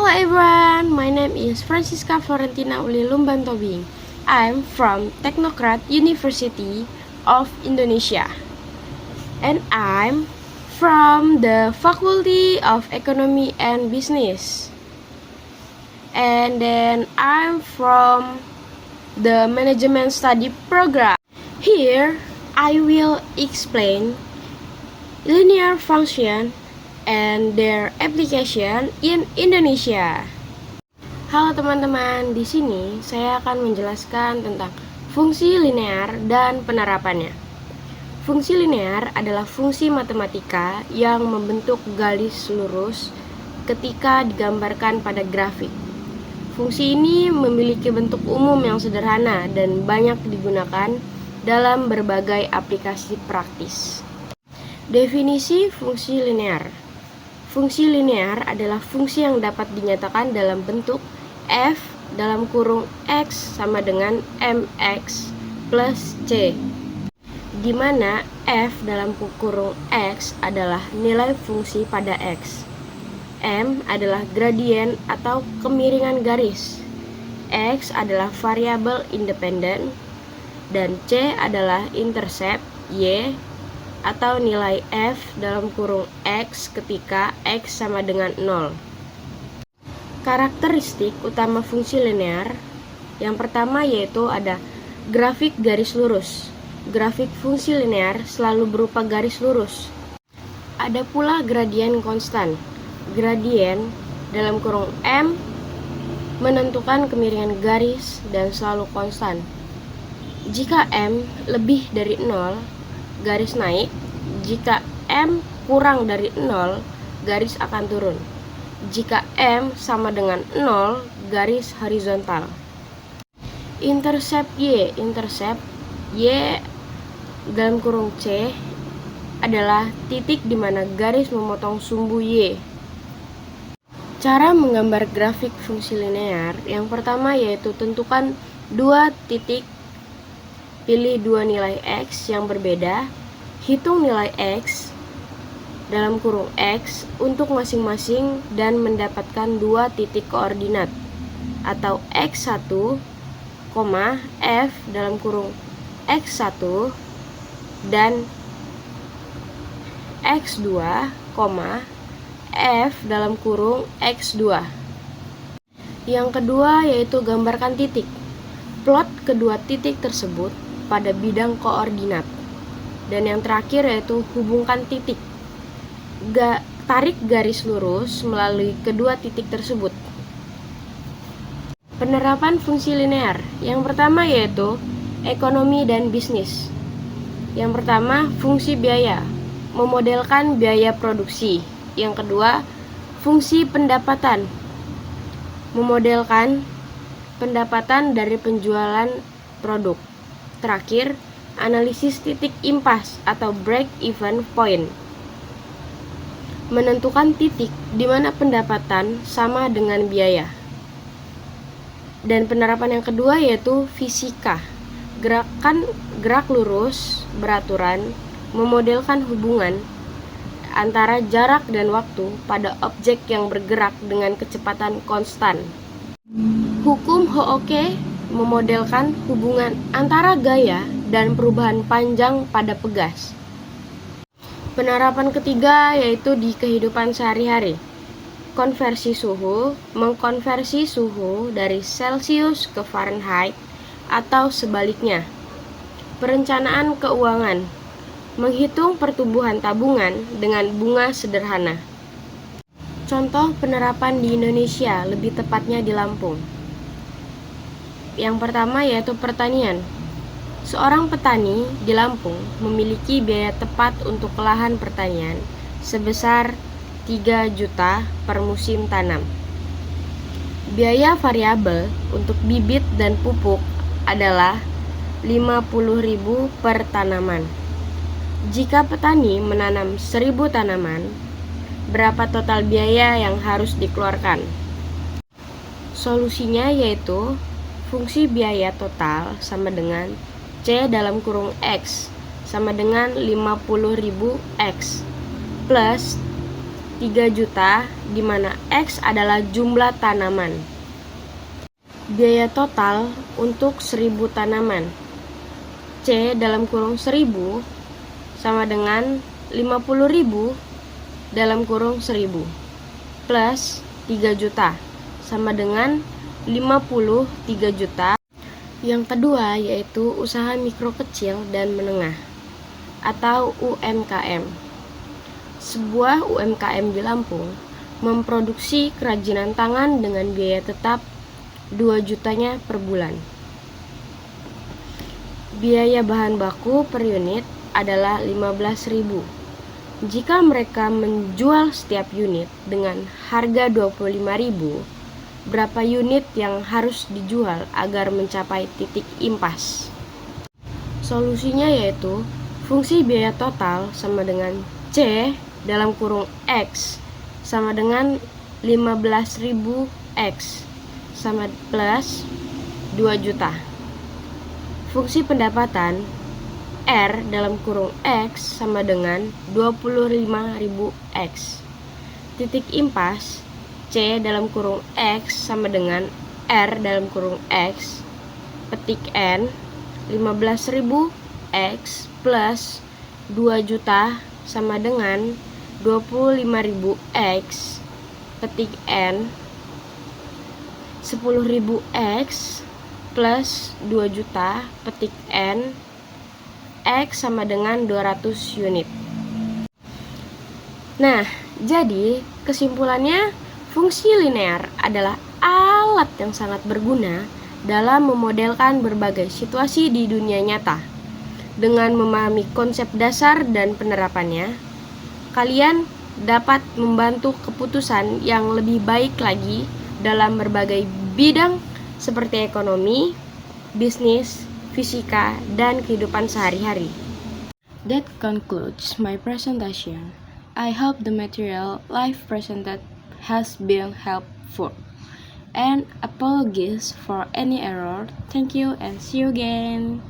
Hello everyone, my name is Francisca Florentina Ulilumban Tobing. I'm from Technocrat University of Indonesia. And I'm from the Faculty of Economy and Business. And then I'm from the Management Study Program. Here, I will explain linear function and their application in Indonesia. Halo teman-teman, di sini saya akan menjelaskan tentang fungsi linear dan penerapannya. Fungsi linear adalah fungsi matematika yang membentuk garis lurus ketika digambarkan pada grafik. Fungsi ini memiliki bentuk umum yang sederhana dan banyak digunakan dalam berbagai aplikasi praktis. Definisi fungsi linear. Fungsi linear adalah fungsi yang dapat dinyatakan dalam bentuk f dalam kurung x sama dengan mx plus c, di mana f dalam kurung x adalah nilai fungsi pada x, m adalah gradien atau kemiringan garis, x adalah variabel independen, dan c adalah intercept y atau nilai f dalam kurung x ketika x sama dengan 0. Karakteristik utama fungsi linear yang pertama yaitu ada grafik garis lurus. Grafik fungsi linear selalu berupa garis lurus. Ada pula gradien konstan. Gradien dalam kurung m menentukan kemiringan garis dan selalu konstan. Jika m lebih dari 0, garis naik. Jika m kurang dari 0, garis akan turun. Jika m sama dengan 0, garis horizontal. Intercept y dalam kurung c adalah titik di mana garis memotong sumbu y. Cara menggambar grafik fungsi linear yang pertama yaitu tentukan dua titik. Pilih dua nilai x yang berbeda, hitung nilai x dalam kurung x untuk masing-masing dan mendapatkan dua titik koordinat atau x1, f dalam kurung x1 dan x2, f dalam kurung x2. Yang kedua yaitu gambarkan titik. Plot kedua titik tersebut pada bidang koordinat. Dan yang terakhir yaitu hubungkan titik. Tarik garis lurus melalui kedua titik tersebut. Penerapan fungsi linear. Yang pertama yaitu ekonomi dan bisnis. Yang pertama, fungsi biaya, memodelkan biaya produksi. Yang kedua, fungsi pendapatan, memodelkan pendapatan dari penjualan produk. Terakhir, analisis titik impas atau break-even point, menentukan titik di mana pendapatan sama dengan biaya. Dan penerapan yang kedua yaitu fisika, gerak lurus beraturan, memodelkan hubungan antara jarak dan waktu pada objek yang bergerak dengan kecepatan konstan. Hukum Hooke memodelkan hubungan antara gaya dan perubahan panjang pada pegas. Penerapan ketiga yaitu di kehidupan sehari-hari. Konversi suhu, mengkonversi suhu dari Celcius ke Fahrenheit atau sebaliknya. Perencanaan keuangan, menghitung pertumbuhan tabungan dengan bunga sederhana. Contoh penerapan di Indonesia, lebih tepatnya di Lampung. Yang pertama yaitu pertanian. Seorang petani di Lampung memiliki biaya tepat untuk lahan pertanian sebesar 3 juta per musim tanam. Biaya variabel untuk bibit dan pupuk adalah 50.000 per tanaman. Jika petani menanam 1.000 tanaman, berapa total biaya yang harus dikeluarkan? Solusinya yaitu fungsi biaya total sama dengan C dalam kurung X sama dengan 50.000 X plus 3 juta, di mana X adalah jumlah tanaman. Biaya total untuk 1000 tanaman. C dalam kurung 1000 sama dengan 50.000 dalam kurung 1000 plus 3 juta sama dengan 53 juta. Yang kedua yaitu usaha mikro kecil dan menengah atau UMKM. Sebuah UMKM di Lampung memproduksi kerajinan tangan dengan biaya tetap 2 jutanya per bulan. Biaya bahan baku per unit adalah 15.000. Jika mereka menjual setiap unit dengan harga 25.000, berapa unit yang harus dijual agar mencapai titik impas? Solusinya yaitu fungsi biaya total sama dengan C dalam kurung X sama dengan 15.000 X sama plus 2 juta. Fungsi pendapatan R dalam kurung X sama dengan 25.000 X. Titik impas C dalam kurung X sama dengan R dalam kurung X petik N 15.000 X plus 2 juta sama dengan 25.000 X petik N 10.000 X plus 2 juta petik N X sama dengan 200 unit. Nah, jadi kesimpulannya fungsi linear adalah alat yang sangat berguna dalam memodelkan berbagai situasi di dunia nyata. Dengan memahami konsep dasar dan penerapannya, kalian dapat membantu keputusan yang lebih baik lagi dalam berbagai bidang seperti ekonomi, bisnis, fisika, dan kehidupan sehari-hari. That concludes my presentation. I hope the material I've presented has been helpful. And apologies for any error. Thank you and see you again.